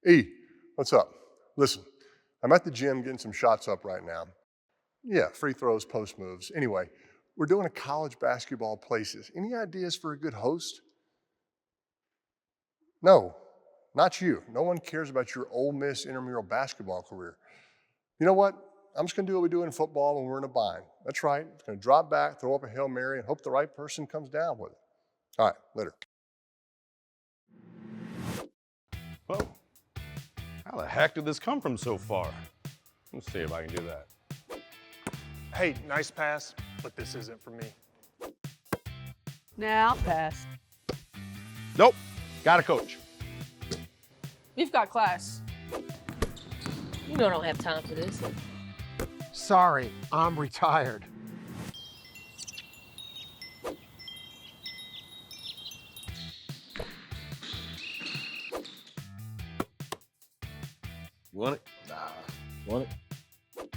E, what's up? Listen, I'm at the gym getting some shots up right now. Yeah, free throws, post moves. Anyway, we're doing a college basketball places. Any ideas for a good host? No, not you. No one cares about your Ole Miss intramural basketball career. You know what? I'm just going to do what we do in football when we're in a bind. That's right. I'm going to drop back, throw up a Hail Mary, and hope the right person comes down with it. All right, later. Whoa. How the heck did this come from so far? Let's see if I can do that. Hey, nice pass, but this isn't for me. Nah, I'll pass. Nope. Got a coach. We've got class. You know I don't have time for this. Sorry, I'm retired. You want it? Want it?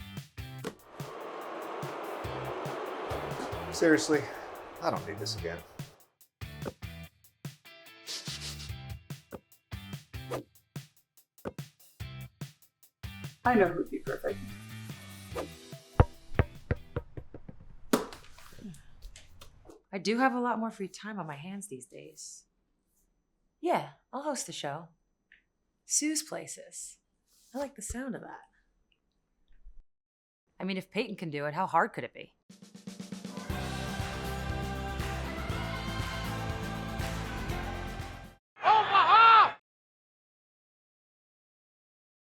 Seriously, I don't need this again. I know who'd be perfect. I do have a lot more free time on my hands these days. Yeah, I'll host the show. Sue's Places. I like the sound of that. I mean, if Peyton can do it, how hard could it be?